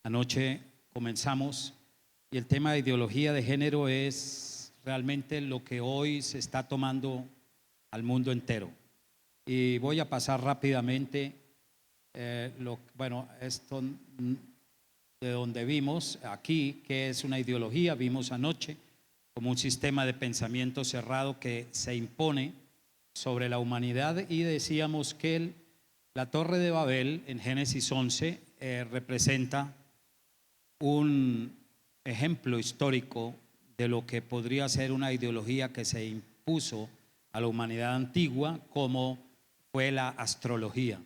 Anoche comenzamos y el tema de ideología de género es realmente lo que hoy se está tomando al mundo entero. Y voy a pasar rápidamente esto de donde vimos aquí, que es una ideología, vimos anoche como un sistema de pensamiento cerrado que se impone sobre la humanidad, y decíamos que la Torre de Babel en Génesis 11 representa un ejemplo histórico de lo que podría ser una ideología que se impuso a la humanidad antigua, como fue la astrología.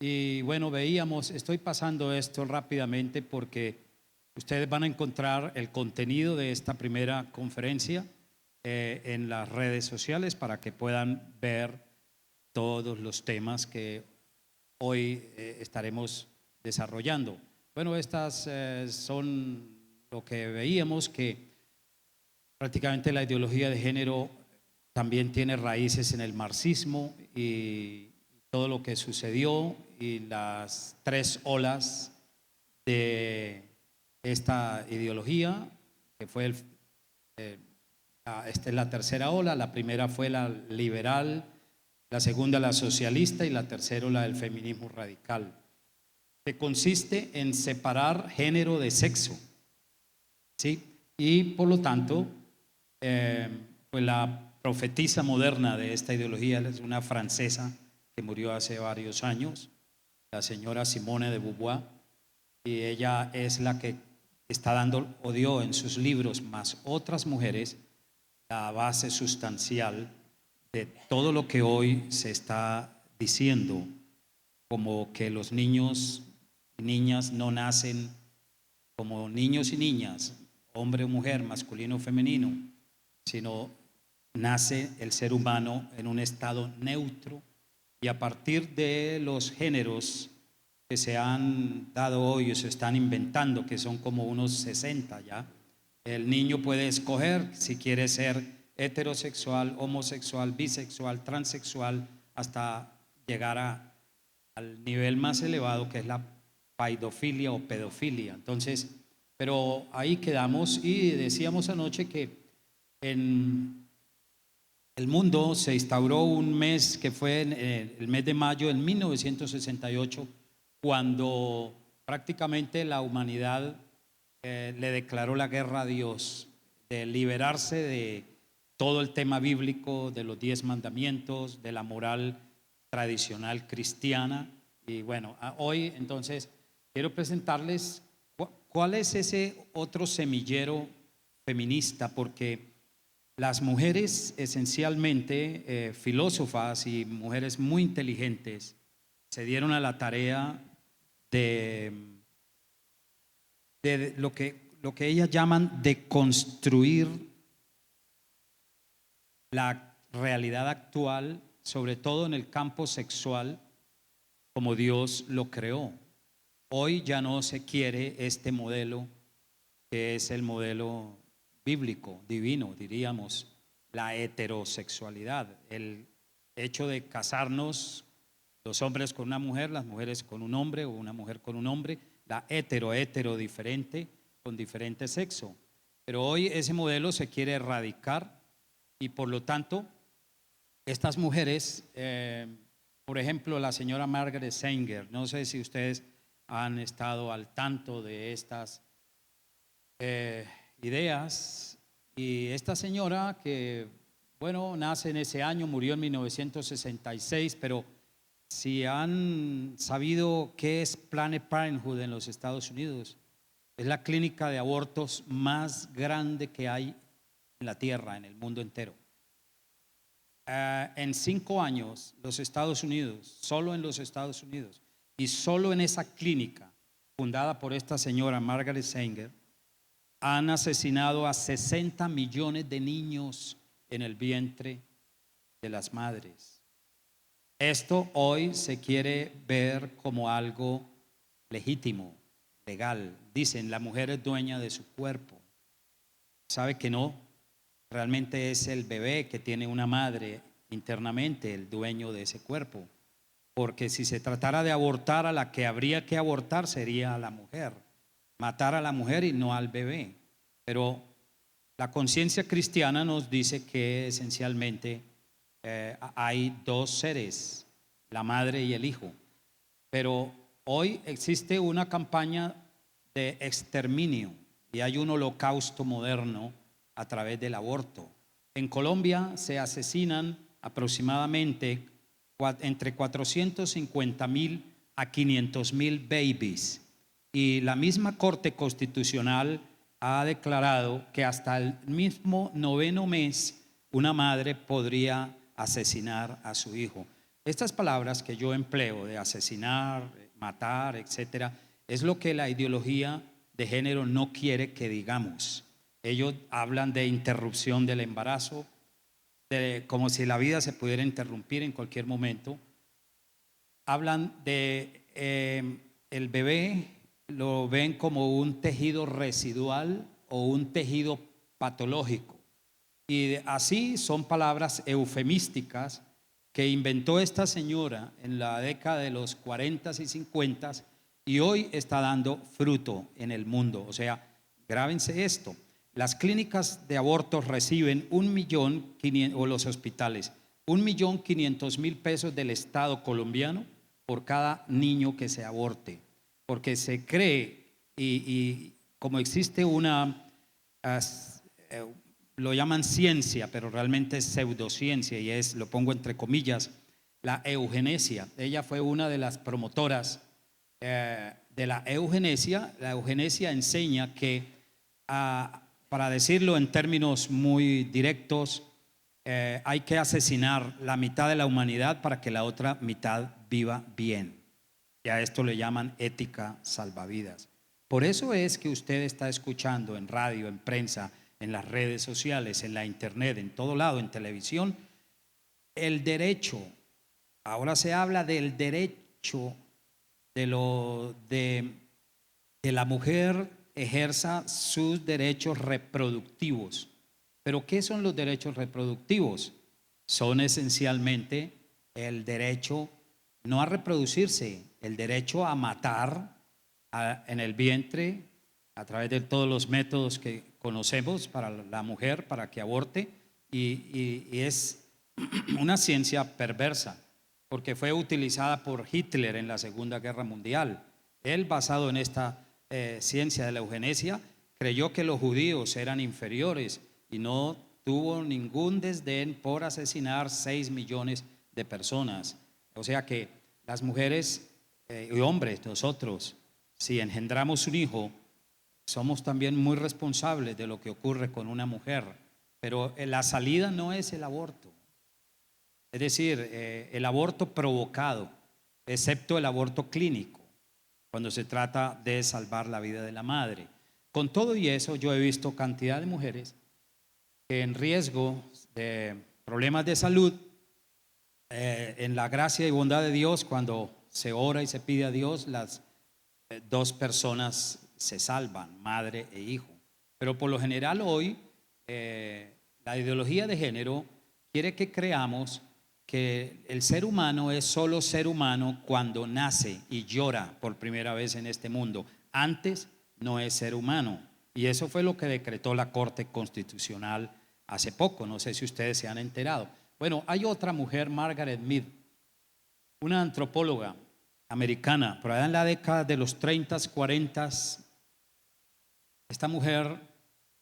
Y bueno, veíamos, estoy pasando esto rápidamente porque ustedes van a encontrar el contenido de esta primera conferencia en las redes sociales para que puedan ver todos los temas que hoy estaremos desarrollando. Bueno, estas son lo que veíamos, que prácticamente la ideología de género también tiene raíces en el marxismo y todo lo que sucedió y las tres olas de esta ideología, que fue esta es la tercera ola. La primera fue la liberal, la segunda la socialista y la tercera la del feminismo radical, que consiste en separar género de sexo, ¿sí? Y por lo tanto, pues la profetisa moderna de esta ideología es una francesa que murió hace varios años, la señora Simone de Beauvoir, y ella es la que está dando o dio en sus libros, más otras mujeres, la base sustancial de todo lo que hoy se está diciendo, como que los niños y niñas no nacen como niños y niñas, hombre o mujer, masculino o femenino, sino nace el ser humano en un estado neutro, y a partir de los géneros que se han dado hoy o se están inventando, que son como unos 60 ya, el niño puede escoger si quiere ser heterosexual, homosexual, bisexual, transexual, hasta llegar al nivel más elevado, que es la paidofilia o pedofilia. Entonces, pero ahí quedamos, y decíamos anoche que en el mundo se instauró un mes que fue el mes de mayo en 1968, cuando prácticamente la humanidad le declaró la guerra a Dios, de liberarse de todo el tema bíblico, de los 10 mandamientos, de la moral tradicional cristiana. Y bueno, hoy entonces quiero presentarles cuál es ese otro semillero feminista, porque las mujeres esencialmente, filósofas y mujeres muy inteligentes, se dieron a la tarea de lo que ellas llaman de construir la realidad actual, sobre todo en el campo sexual, como Dios lo creó. Hoy ya no se quiere este modelo, que es el modelo bíblico, divino, diríamos, la heterosexualidad, el hecho de casarnos los hombres con una mujer, las mujeres con un hombre, o una mujer con un hombre, la hetero diferente, con diferente sexo. Pero hoy ese modelo se quiere erradicar, y por lo tanto estas mujeres, por ejemplo la señora Margaret Sanger, no sé si ustedes han estado al tanto de estas ideas, y esta señora que, bueno, nace en ese año, murió en 1966, pero si han sabido qué es Planned Parenthood en los Estados Unidos, es la clínica de abortos más grande que hay en la tierra, en el mundo entero. En 5 años, los Estados Unidos, solo en los Estados Unidos, y solo en esa clínica fundada por esta señora Margaret Sanger, han asesinado a 60 millones de niños en el vientre de las madres. Esto hoy se quiere ver como algo legítimo, legal. Dicen, la mujer es dueña de su cuerpo. ¿Sabe que no? Realmente es el bebé que tiene una madre internamente el dueño de ese cuerpo. porque si se tratara de abortar, a la que habría que abortar sería a la mujer, matar a la mujer y no al bebé. Pero la conciencia cristiana nos dice que esencialmente hay dos seres, la madre y el hijo. Pero hoy existe una campaña de exterminio y hay un holocausto moderno a través del aborto. En Colombia se asesinan aproximadamente entre 450.000 a 500.000 babies, y la misma Corte Constitucional ha declarado que hasta el mismo 9º mes una madre podría asesinar a su hijo. Estas palabras que yo empleo de asesinar, matar, etcétera, es lo que la ideología de género no quiere que digamos. Ellos hablan de interrupción del embarazo, como si la vida se pudiera interrumpir en cualquier momento. Hablan de el bebé, lo ven como un tejido residual o un tejido patológico. Y así son palabras eufemísticas que inventó esta señora en la década de los 40 y 50 y hoy está dando fruto en el mundo. O sea, grábense esto. Las clínicas de abortos reciben 1.500.000, o los hospitales, 1.500.000 pesos del Estado colombiano por cada niño que se aborte, porque se cree y como existe una, lo llaman ciencia, pero realmente es pseudociencia y es, lo pongo entre comillas, la eugenesia. Ella fue una de las promotoras de la eugenesia. La eugenesia enseña que para decirlo en términos muy directos, hay que asesinar la mitad de la humanidad para que la otra mitad viva bien. Y a esto le llaman ética salvavidas. Por eso es que usted está escuchando en radio, en prensa, en las redes sociales, en la internet, en todo lado, en televisión, el derecho. Ahora se habla del derecho de la mujer ejerza sus derechos reproductivos. ¿Pero qué son los derechos reproductivos? Son esencialmente el derecho no a reproducirse, el derecho a matar en el vientre a través de todos los métodos que conocemos para la mujer, para que aborte, y es una ciencia perversa, porque fue utilizada por Hitler en la Segunda Guerra Mundial. Él, basado en esta ciencia de la eugenesia, creyó que los judíos eran inferiores y no tuvo ningún desdén por asesinar 6 millones de personas. O sea que las mujeres y hombres, nosotros, si engendramos un hijo, somos también muy responsables de lo que ocurre con una mujer, pero la salida no es el aborto. Es decir, el aborto provocado, excepto el aborto clínico, cuando se trata de salvar la vida de la madre. Con todo y eso, yo he visto cantidad de mujeres que en riesgo de problemas de salud, en la gracia y bondad de Dios, cuando se ora y se pide a Dios, las dos personas se salvan, madre e hijo. Pero por lo general hoy la ideología de género quiere que creamos que el ser humano es solo ser humano cuando nace y llora por primera vez en este mundo. Antes no es ser humano. Y eso fue lo que decretó la Corte Constitucional hace poco. No sé si ustedes se han enterado. Bueno, hay otra mujer, Margaret Mead, una antropóloga americana, por allá en la década de los 30, 40. Esta mujer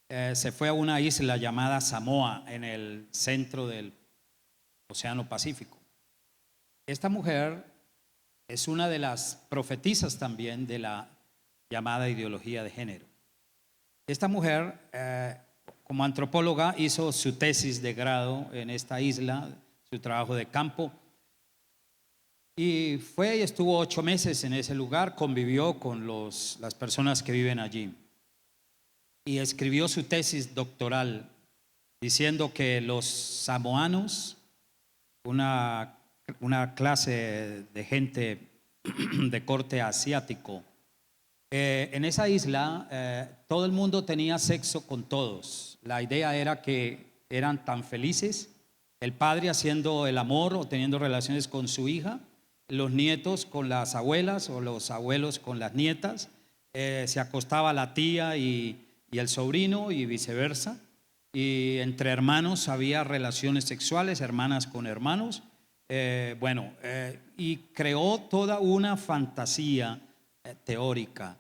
se fue a una isla llamada Samoa en el centro del Océano Pacífico. Esta mujer es una de las profetisas también de la llamada ideología de género. Esta mujer, como antropóloga, hizo su tesis de grado en esta isla, su trabajo de campo, y fue y estuvo 8 meses en ese lugar, convivió con las personas que viven allí y escribió su tesis doctoral diciendo que los samoanos, una clase de gente de corte asiático, en esa isla todo el mundo tenía sexo con todos. La idea era que eran tan felices, el padre haciendo el amor o teniendo relaciones con su hija, los nietos con las abuelas o los abuelos con las nietas, se acostaba la tía y el sobrino y viceversa, y entre hermanos había relaciones sexuales, hermanas con hermanos, y creó toda una fantasía teórica.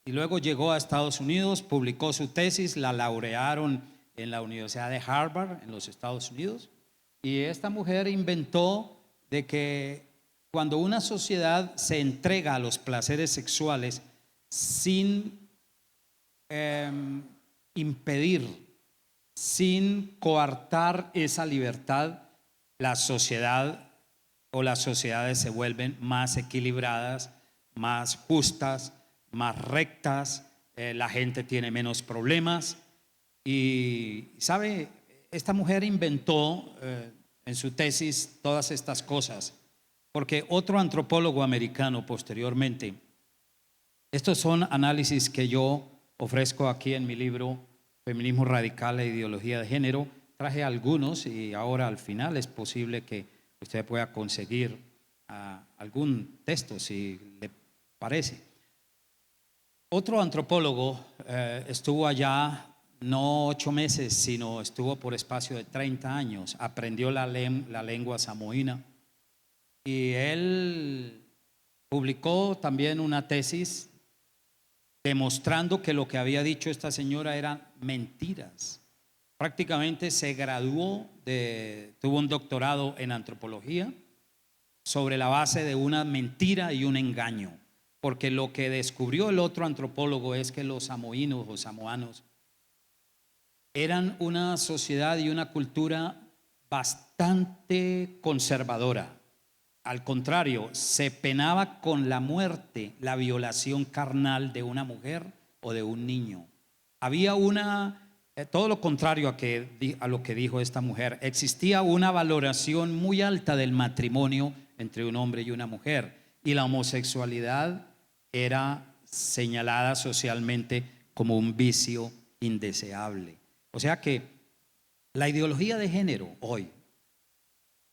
Y luego llegó a Estados Unidos, publicó su tesis, la laurearon en la Universidad de Harvard en los Estados Unidos, y esta mujer inventó de que cuando una sociedad se entrega a los placeres sexuales sin impedir, sin coartar esa libertad, la sociedad o las sociedades se vuelven más equilibradas, más justas, más rectas, la gente tiene menos problemas. Y sabe, esta mujer inventó en su tesis todas estas cosas, porque otro antropólogo americano posteriormente, estos son análisis que yo ofrezco aquí en mi libro Feminismo Radical e Ideología de Género. Traje algunos y ahora al final es posible que usted pueda conseguir algún texto si le parece. Otro antropólogo estuvo allá no 8 meses, sino estuvo por espacio de 30 años, aprendió la lengua samoína, y él publicó también una tesis demostrando que lo que había dicho esta señora eran mentiras. Prácticamente se graduó, tuvo un doctorado en antropología sobre la base de una mentira y un engaño, porque lo que descubrió el otro antropólogo es que los samoínos o samoanos eran una sociedad y una cultura bastante conservadora. Al contrario, se penaba con la muerte la violación carnal de una mujer o de un niño. Había todo lo contrario a lo que dijo esta mujer. Existía una valoración muy alta del matrimonio entre un hombre y una mujer, y la homosexualidad era señalada socialmente como un vicio indeseable. O sea que la ideología de género hoy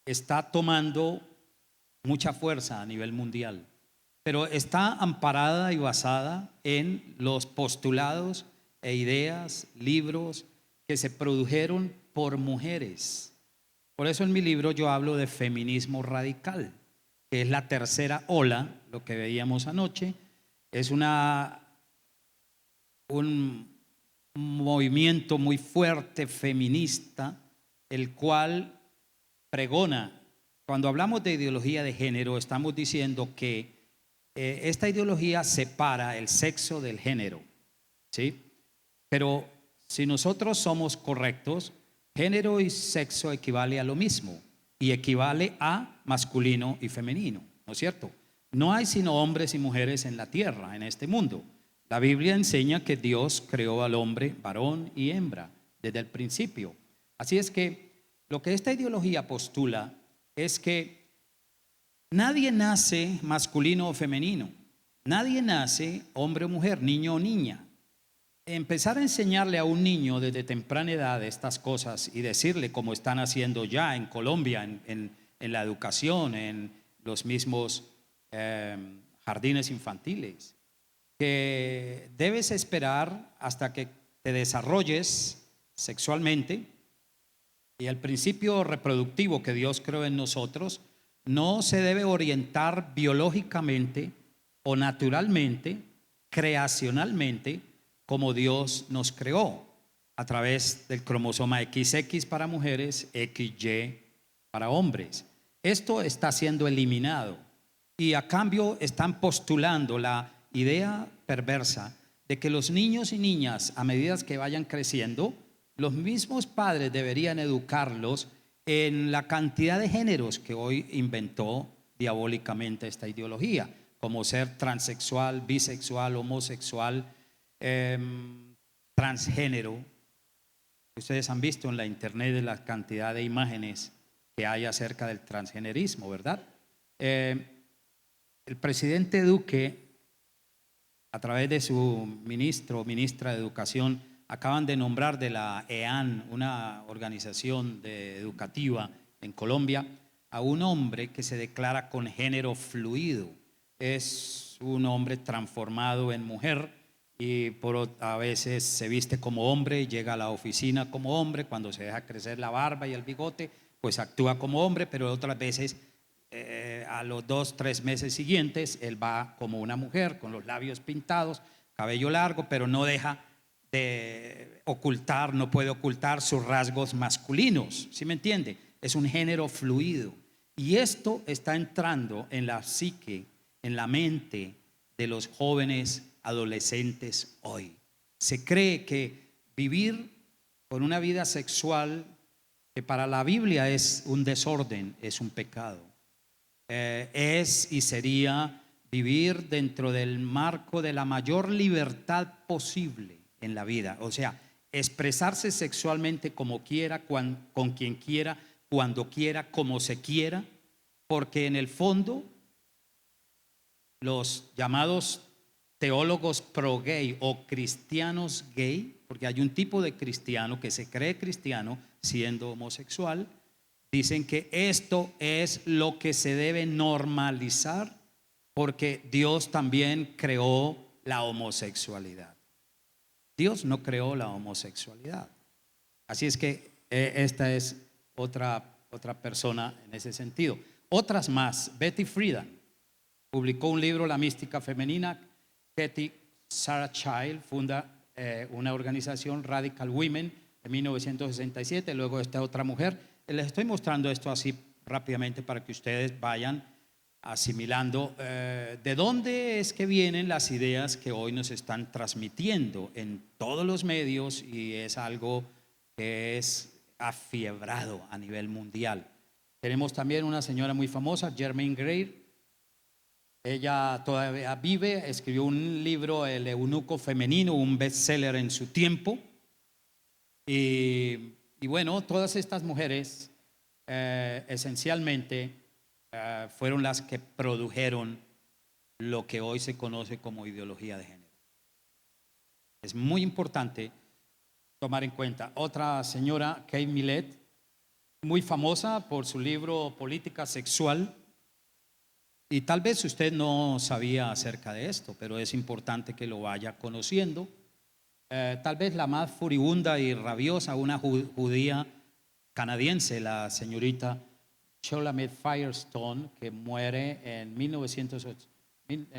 está tomando mucha fuerza a nivel mundial, pero está amparada y basada en los postulados e ideas, libros que se produjeron por mujeres. Por eso en mi libro yo hablo de feminismo radical, que es la tercera ola, lo que veíamos anoche. Es un movimiento muy fuerte feminista, el cual pregona. Cuando hablamos de ideología de género, estamos diciendo que esta ideología separa el sexo del género, ¿sí? Pero si nosotros somos correctos, género y sexo equivale a lo mismo y equivale a masculino y femenino, ¿no es cierto? No hay sino hombres y mujeres en la tierra, en este mundo. La Biblia enseña que Dios creó al hombre varón y hembra desde el principio. Así es que lo que esta ideología postula es que nadie nace masculino o femenino, nadie nace hombre o mujer, niño o niña. Empezar a enseñarle a un niño desde temprana edad estas cosas y decirle, como están haciendo ya en Colombia, en la educación, en los mismos jardines infantiles, que debes esperar hasta que te desarrolles sexualmente, y el principio reproductivo que Dios creó en nosotros no se debe orientar biológicamente o naturalmente, creacionalmente, como Dios nos creó, a través del cromosoma XX para mujeres, XY para hombres. Esto está siendo eliminado, y a cambio están postulando la idea perversa de que los niños y niñas, a medida que vayan creciendo, los mismos padres deberían educarlos en la cantidad de géneros que hoy inventó diabólicamente esta ideología, como ser transexual, bisexual, homosexual, transgénero. Ustedes han visto en la internet la cantidad de imágenes que hay acerca del transgenerismo, ¿verdad? El presidente Duque, a través de su ministra de Educación, acaban de nombrar de la EAN, una organización educativa en Colombia, a un hombre que se declara con género fluido. Es un hombre transformado en mujer y a veces se viste como hombre, llega a la oficina como hombre, cuando se deja crecer la barba y el bigote, pues actúa como hombre, pero otras veces a los 2, 3 meses siguientes él va como una mujer, con los labios pintados, cabello largo, pero no deja de ocultar, no puede ocultar sus rasgos masculinos, ¿sí me entiende? Es un género fluido y esto está entrando en la psique, en la mente de los jóvenes adolescentes hoy. Se cree que vivir con una vida sexual que para la Biblia es un desorden, es un pecado. Es y sería vivir dentro del marco de la mayor libertad posible en la vida. O sea, expresarse sexualmente como quiera, con quien quiera, cuando quiera, como se quiera, porque en el fondo los llamados teólogos pro gay o cristianos gay, porque hay un tipo de cristiano que se cree cristiano siendo homosexual, dicen que esto es lo que se debe normalizar porque Dios también creó la homosexualidad. Dios no creó la homosexualidad. Así es que esta es otra persona en ese sentido. Otras más. Betty Friedan publicó un libro, La mística femenina. Kathy Sarah Child funda una organización, Radical Women, en 1967. Luego esta otra mujer. Les estoy mostrando esto así rápidamente para que ustedes vayan asimilando de dónde es que vienen las ideas que hoy nos están transmitiendo en todos los medios, y es algo que es afiebrado a nivel mundial. Tenemos también una señora muy famosa, Germaine Greer. Ella todavía vive, escribió un libro, El eunuco femenino, un bestseller en su tiempo. Y bueno, todas estas mujeres esencialmente fueron las que produjeron lo que hoy se conoce como ideología de género. Es muy importante tomar en cuenta. Otra señora, Kate Millett, muy famosa por su libro Política Sexual, y tal vez usted no sabía acerca de esto, pero es importante que lo vaya conociendo. Tal vez la más furibunda y rabiosa, una judía canadiense, la señorita Shulamit Firestone, que muere en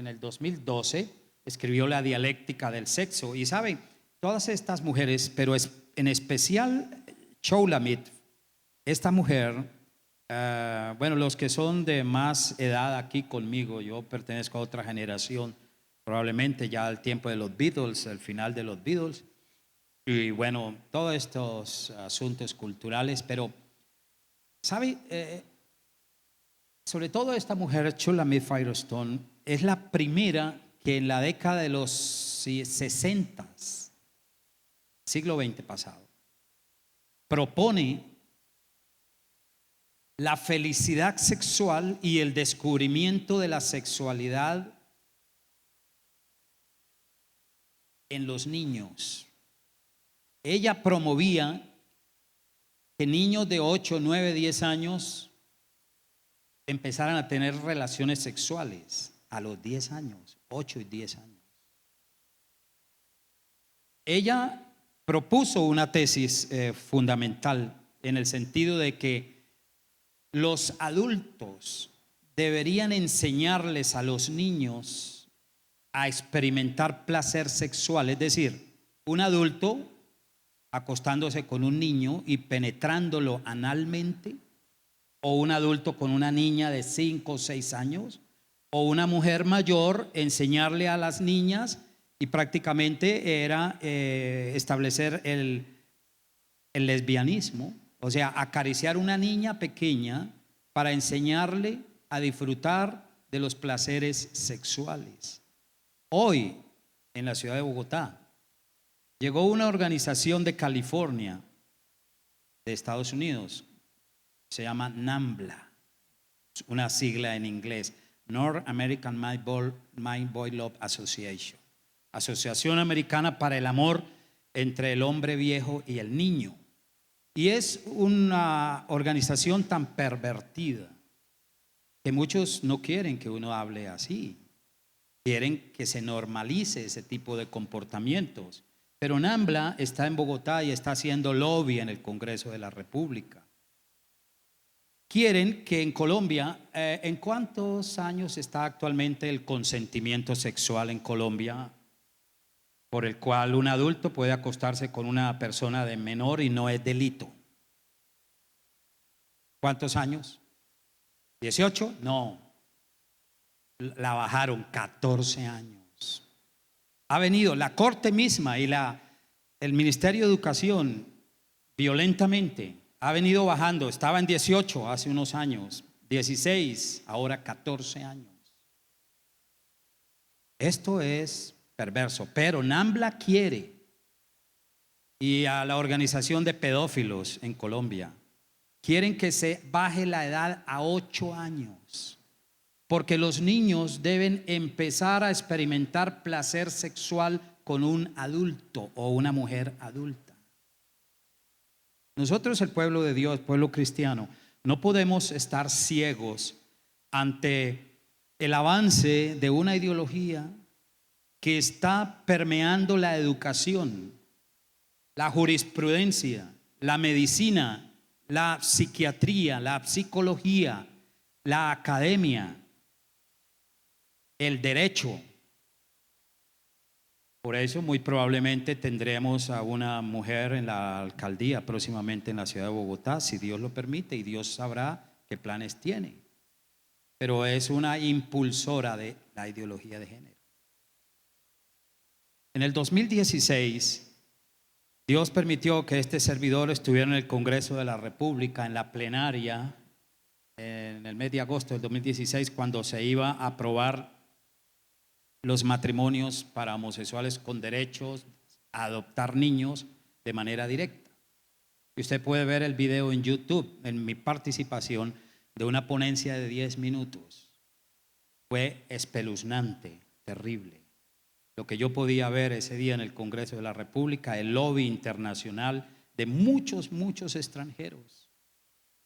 el 2012, escribió La dialéctica del sexo. Y saben, todas estas mujeres, pero en especial Shulamit, esta mujer, bueno, los que son de más edad aquí conmigo, yo pertenezco a otra generación, probablemente ya al tiempo de los Beatles, el final de los Beatles, y bueno, todos estos asuntos culturales, pero ¿sabe? Sobre todo esta mujer, Shulamit Firestone, es la primera que en la década de los 60, siglo XX pasado, propone la felicidad sexual y el descubrimiento de la sexualidad en los niños. Ella promovía que niños de 8, 9, 10 años empezaran a tener relaciones sexuales a los 10 años, 8 y 10 años. Ella propuso una tesis fundamental en el sentido de que los adultos deberían enseñarles a los niños a experimentar placer sexual, es decir, un adulto acostándose con un niño y penetrándolo analmente, o un adulto con una niña de 5 o 6 años, o una mujer mayor enseñarle a las niñas, y prácticamente era establecer el lesbianismo, o sea, acariciar a una niña pequeña para enseñarle a disfrutar de los placeres sexuales. Hoy, en la ciudad de Bogotá, llegó una organización de California, de Estados Unidos, se llama NAMBLA, una sigla en inglés, North American Mind Boy Love Association, Asociación Americana para el Amor entre el Hombre Viejo y el Niño. Y es una organización tan pervertida que muchos no quieren que uno hable así. Quieren que se normalice ese tipo de comportamientos. Pero NAMBLA está en Bogotá y está haciendo lobby en el Congreso de la República. Quieren que en Colombia, ¿en cuántos años está actualmente el consentimiento sexual en Colombia? Por el cual un adulto puede acostarse con una persona de menor y no es delito. ¿Cuántos años? ¿18? No. La bajaron 14 años. Ha venido la Corte misma y el Ministerio de Educación violentamente ha venido bajando. Estaba en 18 hace unos años, 16, ahora 14 años. Esto es perverso, pero NAMBLA quiere, y a la organización de pedófilos en Colombia, quieren que se baje la edad a 8 años, porque los niños deben empezar a experimentar placer sexual con un adulto o una mujer adulta. Nosotros, el pueblo de Dios, pueblo cristiano, no podemos estar ciegos ante el avance de una ideología que está permeando la educación, la jurisprudencia, la medicina, la psiquiatría, la psicología, la academia, el derecho. Por eso muy probablemente tendremos a una mujer en la alcaldía próximamente en la ciudad de Bogotá, si Dios lo permite, y Dios sabrá qué planes tiene. Pero es una impulsora de la ideología de género. En el 2016, Dios permitió que este servidor estuviera en el Congreso de la República, en la plenaria, en el mes de agosto del 2016, cuando se iba a aprobar los matrimonios para homosexuales con derechos a adoptar niños de manera directa. Y usted puede ver el video en YouTube, en mi participación de una ponencia de 10 minutos. Fue espeluznante, terrible. Lo que yo podía ver ese día en el Congreso de la República, el lobby internacional de muchos extranjeros,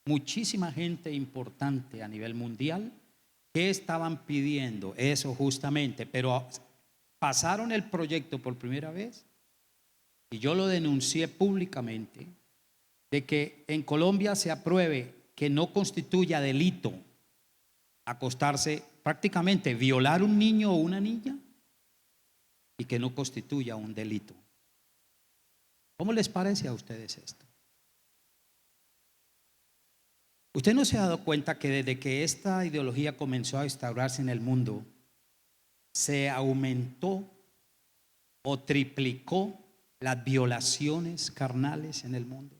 muchísima gente importante a nivel mundial que estaban pidiendo eso justamente, pero pasaron el proyecto por primera vez y yo lo denuncié públicamente de que en Colombia se apruebe que no constituya delito acostarse, prácticamente violar un niño o una niña, y que no constituya un delito. ¿Cómo les parece a ustedes esto? ¿Usted no se ha dado cuenta que desde que esta ideología comenzó a instaurarse en el mundo, se aumentó o triplicó las violaciones carnales en el mundo?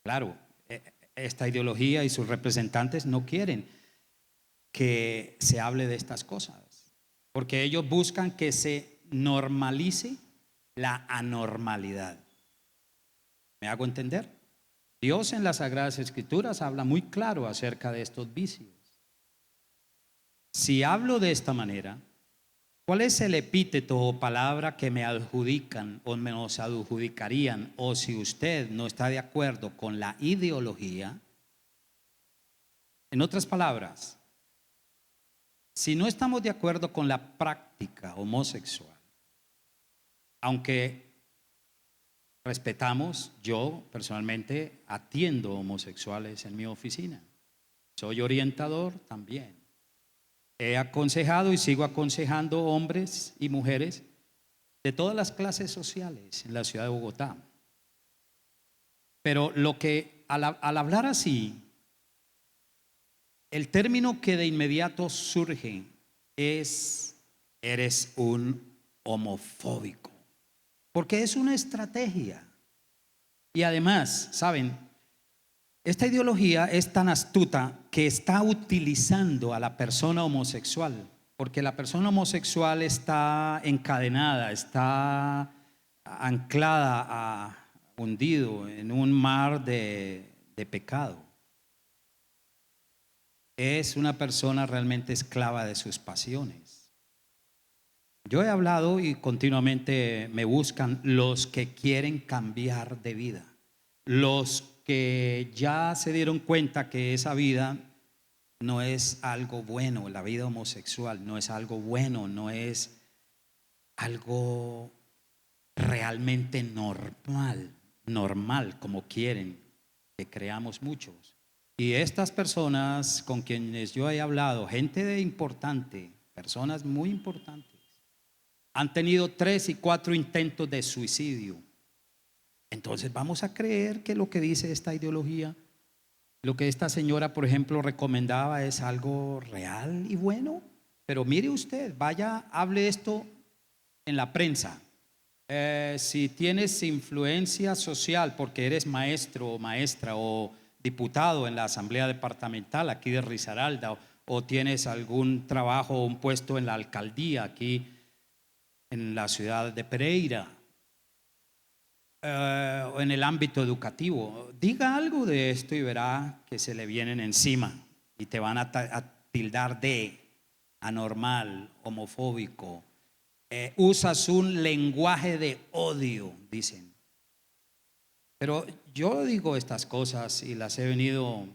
Claro, esta ideología y sus representantes no quieren que se hable de estas cosas, porque ellos buscan que se normalice la anormalidad. ¿Me hago entender? Dios en las Sagradas Escrituras habla muy claro acerca de estos vicios. Si hablo de esta manera, ¿cuál es el epíteto o palabra que me adjudican o me nos adjudicarían? O si usted no está de acuerdo con la ideología, en otras palabras, si no estamos de acuerdo con la práctica homosexual, aunque respetamos, yo personalmente atiendo homosexuales en mi oficina, soy orientador también, he aconsejado y sigo aconsejando hombres y mujeres de todas las clases sociales en la ciudad de Bogotá. Pero lo que al hablar así, el término que de inmediato surge es: eres un homofóbico, porque es una estrategia. Y además, ¿saben? Esta ideología es tan astuta que está utilizando a la persona homosexual, porque la persona homosexual está encadenada, está anclada, hundido en un mar de pecado. Es una persona realmente esclava de sus pasiones. Yo he hablado y continuamente me buscan los que quieren cambiar de vida, los que ya se dieron cuenta que esa vida no es algo bueno, la vida homosexual no es algo bueno, no es algo realmente normal como quieren que creamos muchos. Y estas personas con quienes yo he hablado, gente de importante, personas muy importantes, han tenido 3 y 4 intentos de suicidio. Entonces vamos a creer que lo que dice esta ideología, lo que esta señora, por ejemplo, recomendaba es algo real y bueno. Pero mire usted, vaya, hable esto en la prensa. Si tienes influencia social porque eres maestro o maestra o diputado en la asamblea departamental aquí de Risaralda, o tienes algún trabajo o un puesto en la alcaldía aquí en la ciudad de Pereira, o en el ámbito educativo, diga algo de esto y verá que se le vienen encima y te van a tildar de anormal, homofóbico. Usas un lenguaje de odio, dicen. Pero yo digo estas cosas y las he venido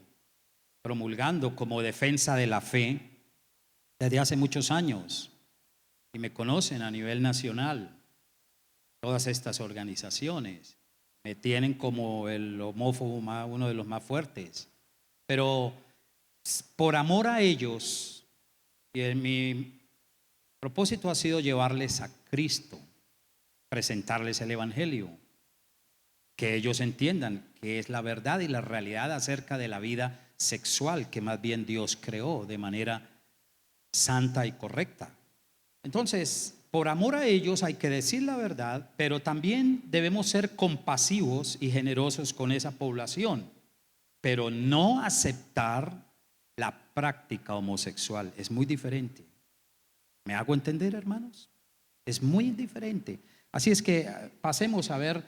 promulgando como defensa de la fe desde hace muchos años, y me conocen a nivel nacional. Todas estas organizaciones me tienen como el homófobo uno de los más fuertes, pero por amor a ellos, y mi propósito ha sido llevarles a Cristo, presentarles el Evangelio, que ellos entiendan que es la verdad y la realidad acerca de la vida sexual que más bien Dios creó de manera santa y correcta. Entonces, por amor a ellos hay que decir la verdad, pero también debemos ser compasivos y generosos con esa población, pero no aceptar la práctica homosexual. Es muy diferente. ¿Me hago entender, hermanos? Es muy diferente. Así es que pasemos a ver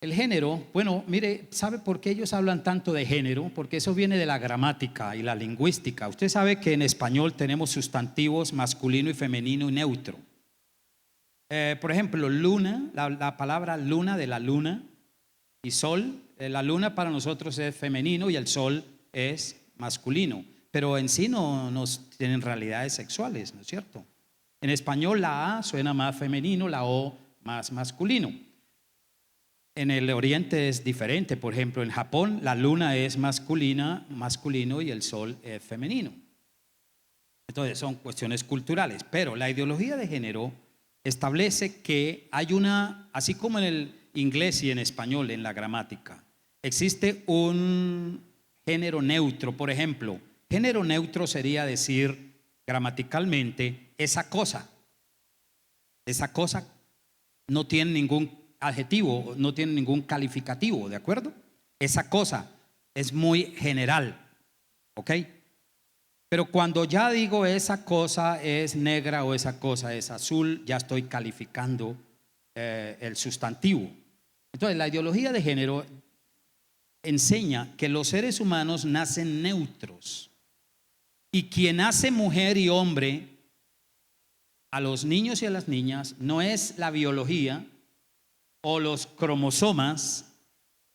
el género. Bueno, mire, ¿sabe por qué ellos hablan tanto de género? Porque eso viene de la gramática y la lingüística. Usted sabe que en español tenemos sustantivos masculino y femenino y neutro. Por ejemplo, luna, la palabra luna, de la luna, y sol, la luna para nosotros es femenino y el sol es masculino, pero en sí no tienen realidades sexuales, ¿no es cierto? En español la A suena más femenino, la O más masculino. En el oriente es diferente. Por ejemplo, en Japón la luna es masculino y el sol es femenino. Entonces son cuestiones culturales, pero la ideología de género establece que hay una, así como en el inglés y en español, en la gramática, existe un género neutro. Por ejemplo, género neutro sería decir gramaticalmente esa cosa. Esa cosa no tiene ningún adjetivo, no tiene ningún calificativo, ¿de acuerdo? Esa cosa es muy general, ¿ok? Pero cuando ya digo esa cosa es negra o esa cosa es azul, ya estoy calificando el sustantivo. Entonces, la ideología de género enseña que los seres humanos nacen neutros, y quien hace mujer y hombre a los niños y a las niñas no es la biología o los cromosomas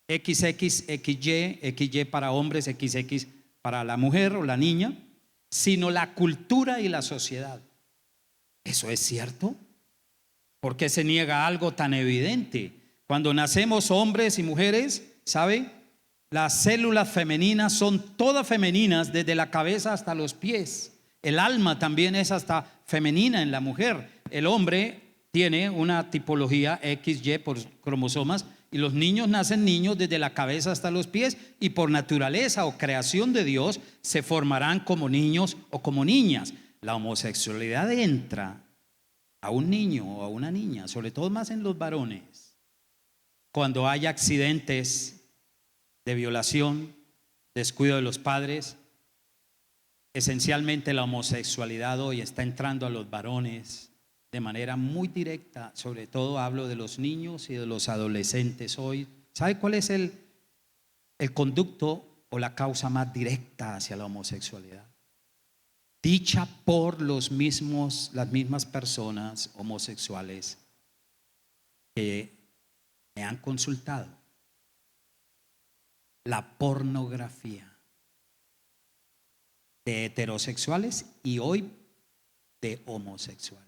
XX, XY, XY para hombres, XX para la mujer o la niña, sino la cultura y la sociedad. ¿Eso es cierto? ¿Por qué se niega algo tan evidente? Cuando nacemos hombres y mujeres, ¿sabe? Las células femeninas son todas femeninas desde la cabeza hasta los pies. El alma también es hasta femenina en la mujer. El hombre tiene una tipología XY por cromosomas, y los niños nacen niños desde la cabeza hasta los pies, y por naturaleza o creación de Dios se formarán como niños o como niñas. La homosexualidad entra a un niño o a una niña, sobre todo más en los varones, cuando hay accidentes de violación, descuido de los padres. Esencialmente la homosexualidad hoy está entrando a los varones de manera muy directa. Sobre todo hablo de los niños y de los adolescentes hoy. ¿Sabe cuál es el conducto o la causa más directa hacia la homosexualidad? Dicha por las mismas personas homosexuales que me han consultado. la pornografía de heterosexuales y hoy de homosexuales.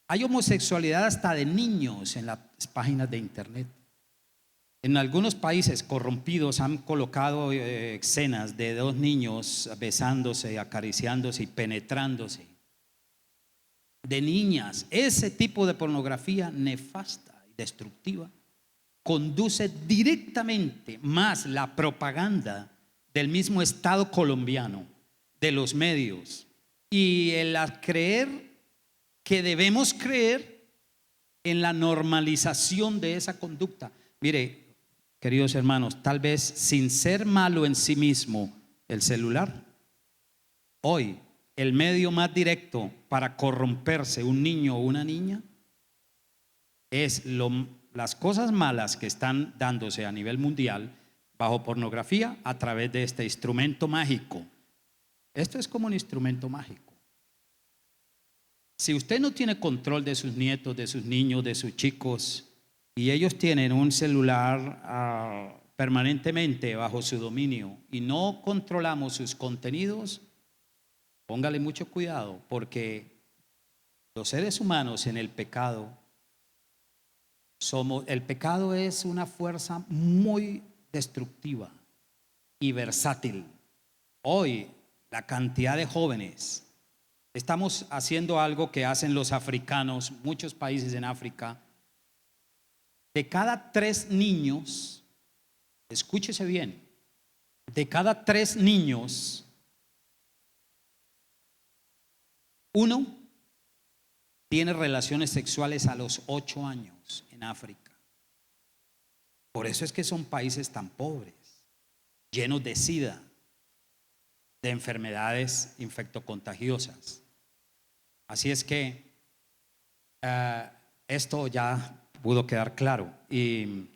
Hay homosexualidad hasta de niños en las páginas de internet. En algunos países corrompidos han colocado escenas de dos niños besándose, acariciándose y penetrándose. De niñas. Ese tipo de pornografía nefasta y destructiva conduce directamente más la propaganda del mismo Estado colombiano, de los medios, y el creer que debemos creer en la normalización de esa conducta. Mire, queridos hermanos, tal vez sin ser malo en sí mismo el celular, hoy el medio más directo para corromperse un niño o una niña es las cosas malas que están dándose a nivel mundial bajo pornografía a través de este instrumento mágico. Esto es como un instrumento mágico. Si usted no tiene control de sus nietos, de sus niños, de sus chicos, y ellos tienen un celular permanentemente bajo su dominio y no controlamos sus contenidos, póngale mucho cuidado, porque los seres humanos en el pecado el pecado es una fuerza muy destructiva y versátil. Hoy la cantidad de jóvenes, estamos haciendo algo que hacen los africanos, muchos países en África. De cada 3 niños, escúchese bien, de cada 3 niños, 1 tiene relaciones sexuales a los 8 años en África. Por eso es que son países tan pobres, llenos de SIDA, de enfermedades infectocontagiosas. Así es que esto ya pudo quedar claro. Y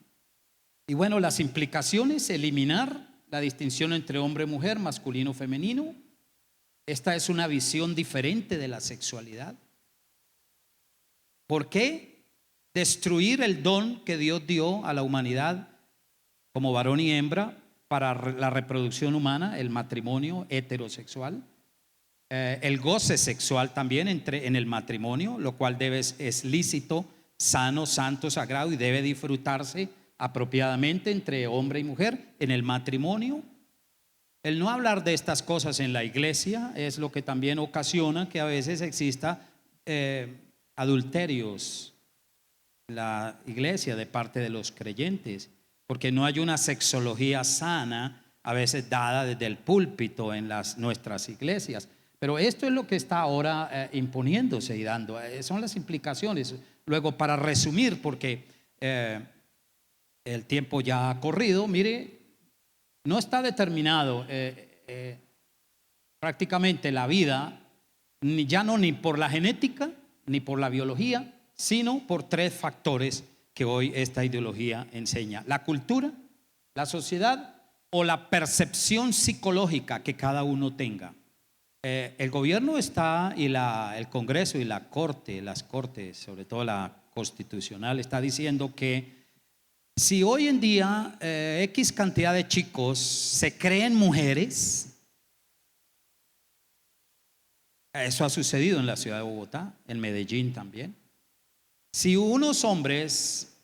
bueno, las implicaciones: eliminar la distinción entre hombre y mujer, masculino, femenino. Esta es una visión diferente de la sexualidad. ¿Por qué destruir el don que Dios dio a la humanidad como varón y hembra para la reproducción humana, el matrimonio heterosexual? El goce sexual también en el matrimonio, lo cual es lícito, sano, santo, sagrado, y debe disfrutarse apropiadamente entre hombre y mujer en el matrimonio. El no hablar de estas cosas en la iglesia es lo que también ocasiona que a veces exista adulterios en la iglesia de parte de los creyentes, porque no hay una sexología sana a veces dada desde el púlpito en nuestras iglesias. Pero esto es lo que está ahora imponiéndose y dando, son las implicaciones. Luego, para resumir, porque el tiempo ya ha corrido, mire, no está determinado prácticamente la vida, ni por la genética, ni por la biología, sino por 3 factores que hoy esta ideología enseña: la cultura, la sociedad o la percepción psicológica que cada uno tenga. El gobierno está, y el Congreso y la Corte, las Cortes, sobre todo la Constitucional, está diciendo que si hoy en día X cantidad de chicos se creen mujeres, eso ha sucedido en la ciudad de Bogotá, en Medellín también. Si unos hombres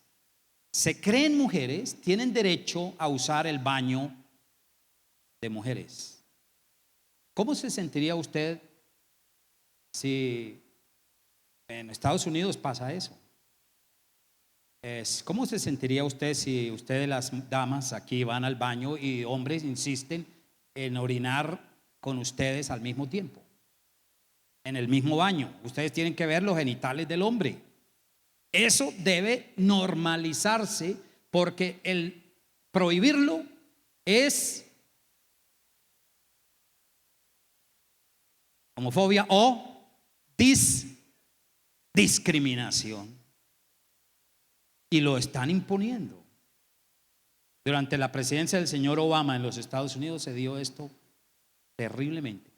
se creen mujeres, tienen derecho a usar el baño de mujeres. ¿Cómo se sentiría usted si en Estados Unidos pasa eso? ¿Cómo se sentiría usted si ustedes, las damas, aquí van al baño y hombres insisten en orinar con ustedes al mismo tiempo? En el mismo baño. Ustedes tienen que ver los genitales del hombre. Eso debe normalizarse, porque el prohibirlo es homofobia o discriminación. Y lo están imponiendo. Durante la presidencia del señor Obama en los Estados Unidos se dio esto terriblemente.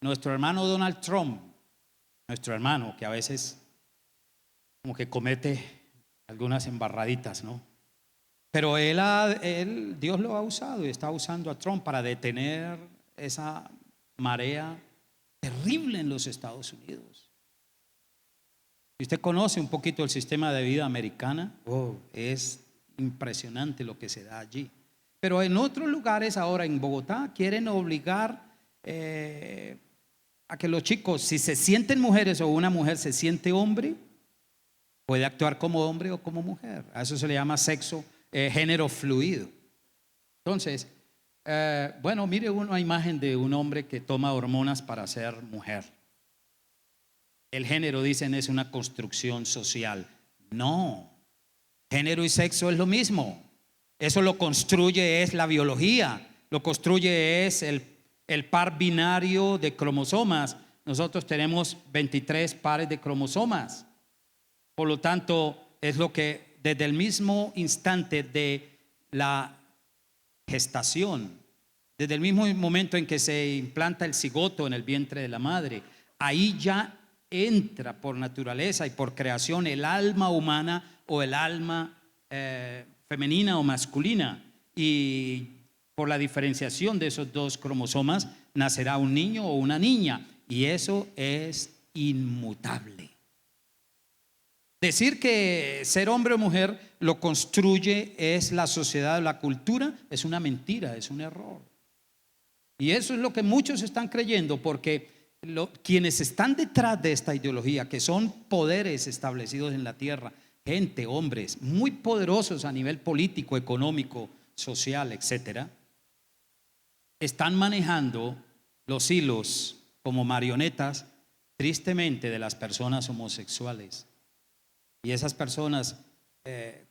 Nuestro hermano Donald Trump, nuestro hermano, que a veces como que comete algunas embarraditas, ¿no? Pero Dios lo ha usado y está usando a Trump para detener esa marea terrible en los Estados Unidos. Si usted conoce un poquito el sistema de vida americana, es impresionante lo que se da allí. Pero en otros lugares ahora, en Bogotá, quieren obligar a que los chicos, si se sienten mujeres o una mujer se siente hombre, puede actuar como hombre o como mujer. A eso se le llama sexo, género fluido. Entonces, bueno, mire una imagen de un hombre que toma hormonas para ser mujer. El género, dicen, es una construcción social. No, género y sexo es lo mismo. Eso lo construye es la biología, lo construye es el par binario de cromosomas. Nosotros tenemos 23 pares de cromosomas. Por lo tanto, es lo que desde el mismo instante de la gestación, desde el mismo momento en que se implanta el cigoto en el vientre de la madre, ahí ya entra por naturaleza y por creación el alma humana o el alma femenina o masculina, y por la diferenciación de esos dos cromosomas nacerá un niño o una niña, y eso es inmutable. Decir que ser hombre o mujer lo construye es la sociedad, la cultura, es una mentira, es un error. Y eso es lo que muchos están creyendo, porque quienes están detrás de esta ideología, que son poderes establecidos en la tierra, gente, hombres muy poderosos a nivel político, económico, social, etcétera, están manejando los hilos como marionetas, tristemente, de las personas homosexuales. Y esas personas,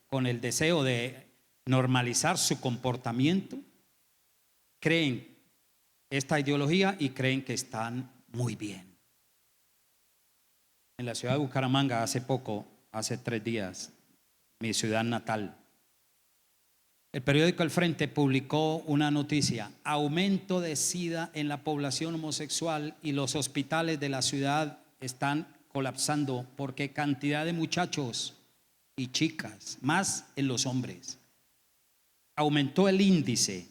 con el deseo de normalizar su comportamiento, creen esta ideología y creen que están muy bien. En la ciudad de Bucaramanga, hace 3 días, mi ciudad natal, el periódico El Frente publicó una noticia: aumento de SIDA en la población homosexual, y los hospitales de la ciudad están colapsando porque cantidad de muchachos y chicas, más en los hombres, aumentó el índice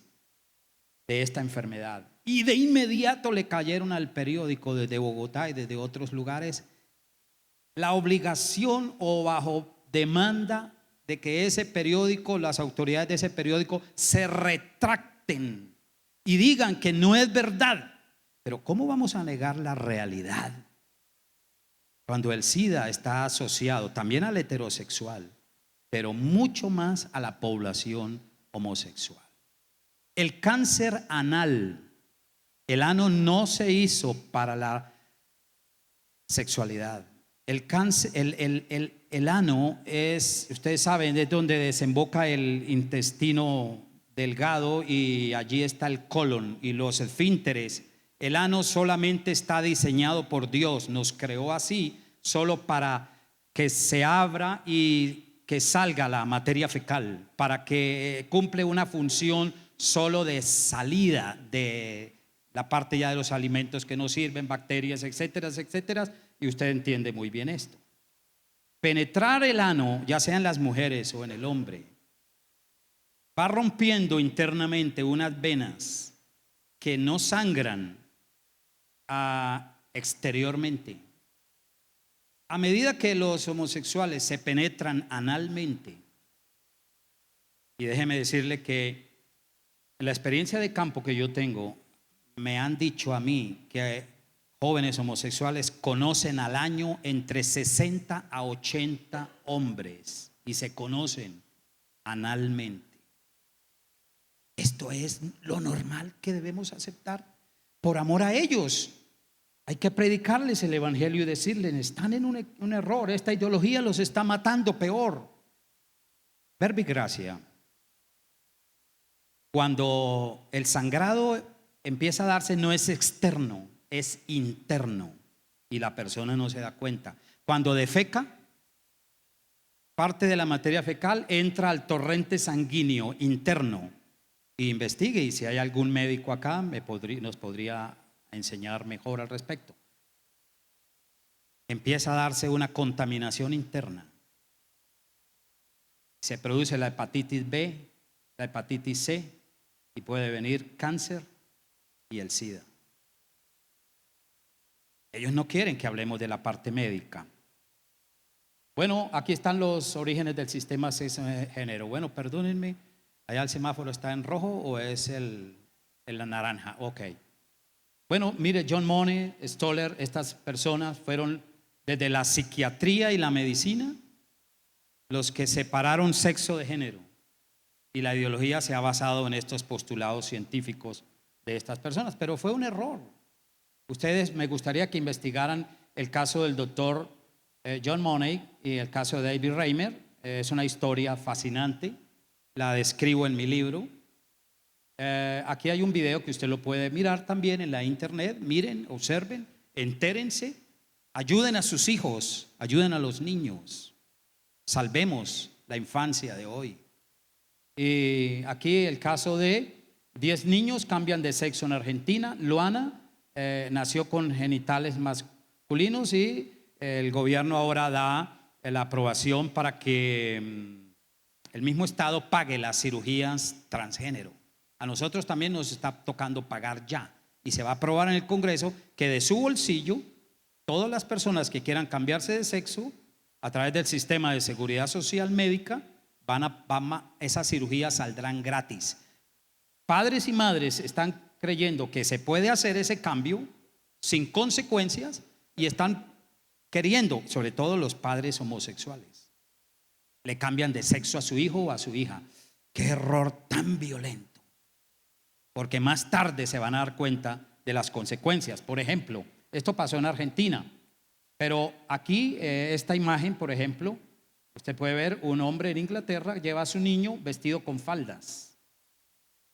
de esta enfermedad. Y de inmediato le cayeron al periódico desde Bogotá y desde otros lugares la obligación, o bajo demanda, de que ese periódico, las autoridades de ese periódico, se retracten y digan que no es verdad. Pero ¿cómo vamos a negar la realidad cuando el SIDA está asociado también al heterosexual, pero mucho más a la población homosexual? El cáncer anal, el ano no se hizo para la sexualidad. El cáncer, el ano es, ustedes saben, es donde desemboca el intestino delgado, y allí está el colon y los esfínteres. El ano solamente está diseñado por Dios, nos creó así, solo para que se abra y que salga la materia fecal, para que cumple una función solo de salida de la parte ya de los alimentos que nos sirven, bacterias, etcétera, etcétera. Y usted entiende muy bien esto. Penetrar el ano, ya sea en las mujeres o en el hombre, va rompiendo internamente unas venas que no sangran exteriormente. A medida que los homosexuales se penetran analmente, y déjeme decirle que en la experiencia de campo que yo tengo, me han dicho a mí que jóvenes homosexuales conocen al año entre 60 a 80 hombres, y se conocen analmente. Esto es lo normal que debemos aceptar por amor a ellos. Hay que predicarles el evangelio y decirles: están en un error, esta ideología los está matando peor. Verbigracia. Cuando el sangrado empieza a darse, no es externo, es interno, y la persona no se da cuenta. Cuando defeca, parte de la materia fecal entra al torrente sanguíneo interno. Y investigue, y si hay algún médico acá nos podría enseñar mejor al respecto. Empieza a darse una contaminación interna. Se produce la hepatitis B, la hepatitis C y puede venir cáncer y el SIDA. Ellos no quieren que hablemos de la parte médica. Bueno, aquí están los orígenes del sistema sexo-género. Bueno, perdónenme, allá el semáforo está en rojo o es en la naranja. Ok. Bueno, mire, John Money, Stoller, estas personas fueron desde la psiquiatría y la medicina los que separaron sexo de género. Y la ideología se ha basado en estos postulados científicos de estas personas, pero fue un error. Ustedes, me gustaría que investigaran el caso del doctor John Money y el caso de David Reimer. Es una historia fascinante, la describo en mi libro. Aquí hay un video que usted lo puede mirar también en la internet. Miren, observen, entérense, ayuden a sus hijos, ayuden a los niños, salvemos la infancia de hoy. Y aquí el caso de 10 niños cambian de sexo en Argentina. Luana nació con genitales masculinos y el gobierno ahora da la aprobación para que el mismo Estado pague las cirugías transgénero. A nosotros también nos está tocando pagar ya y se va a aprobar en el Congreso que de su bolsillo todas las personas que quieran cambiarse de sexo a través del sistema de seguridad social médica esas cirugías saldrán gratis. Padres y madres están creyendo que se puede hacer ese cambio sin consecuencias y están queriendo, sobre todo los padres homosexuales, le cambian de sexo a su hijo o a su hija. Qué error tan violento, porque más tarde se van a dar cuenta de las consecuencias. Por ejemplo, esto pasó en Argentina, pero aquí esta imagen, por ejemplo, usted puede ver un hombre en Inglaterra lleva a su niño vestido con faldas.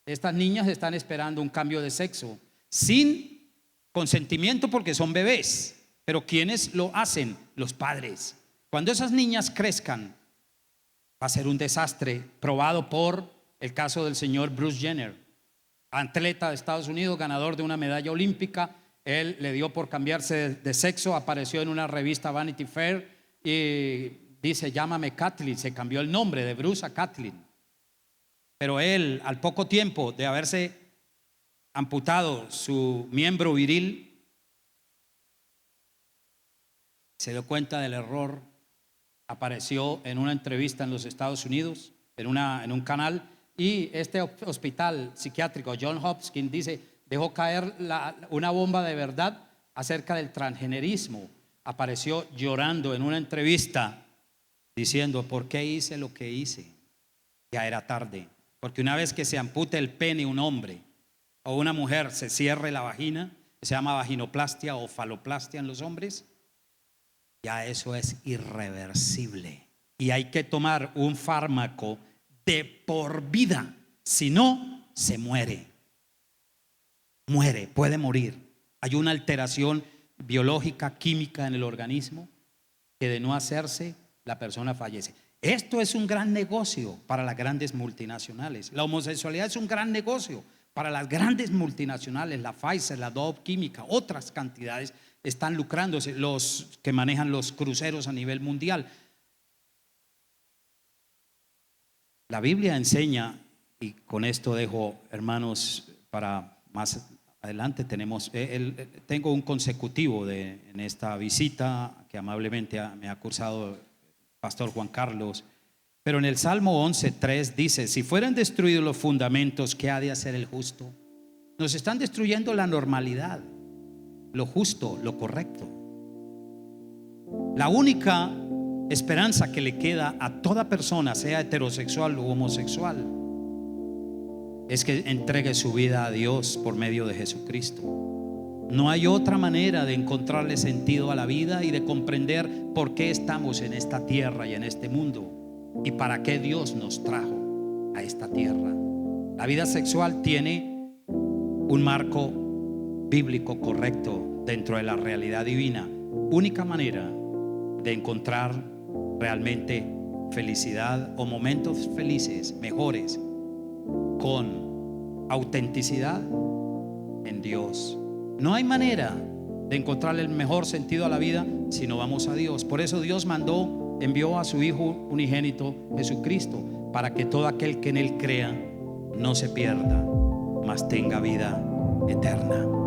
Estas niñas están esperando un cambio de sexo sin consentimiento porque son bebés. Pero ¿quiénes lo hacen? Los padres. Cuando esas niñas crezcan, va a ser un desastre, probado por el caso del señor Bruce Jenner, atleta de Estados Unidos, ganador de una medalla olímpica. Él le dio por cambiarse de sexo, apareció en una revista Vanity Fair y dice: llámame Kathleen. Se cambió el nombre de Bruce a Kathleen. Pero él, al poco tiempo de haberse amputado su miembro viril, se dio cuenta del error. Apareció en una entrevista en los Estados Unidos, en un canal, y este hospital psiquiátrico, John Hopkins, dice, dejó caer una bomba de verdad acerca del transgenerismo. Apareció llorando en una entrevista diciendo: ¿por qué hice lo que hice? Ya era tarde, porque una vez que se ampute el pene un hombre o una mujer, se cierre la vagina, se llama vaginoplastia o faloplastia en los hombres, ya eso es irreversible y hay que tomar un fármaco de por vida, si no se muere, puede morir. Hay una alteración biológica, química en el organismo que de no hacerse, la persona fallece. Esto es un gran negocio para las grandes multinacionales. La homosexualidad es un gran negocio para las grandes multinacionales, la Pfizer, la Dow Química, otras cantidades están lucrándose, los que manejan los cruceros a nivel mundial. La Biblia enseña, y con esto dejo, hermanos, para más adelante tengo un consecutivo en esta visita que amablemente me ha cursado el pastor Juan Carlos. Pero en el Salmo 11:3 dice: si fueran destruidos los fundamentos, ¿qué ha de hacer el justo? Nos están destruyendo la normalidad, lo justo, lo correcto. La única esperanza que le queda a toda persona, sea heterosexual u homosexual, es que entregue su vida a Dios por medio de Jesucristo. No hay otra manera de encontrarle sentido a la vida y de comprender por qué estamos en esta tierra y en este mundo y para qué Dios nos trajo a esta tierra. La vida sexual tiene un marco bíblico correcto dentro de la realidad divina. Única manera de encontrar realmente felicidad o momentos felices, mejores, con autenticidad en Dios. No hay manera de encontrarle el mejor sentido a la vida si no vamos a Dios. Por eso Dios mandó envió a su Hijo unigénito Jesucristo, para que todo aquel que en Él crea no se pierda, mas tenga vida eterna.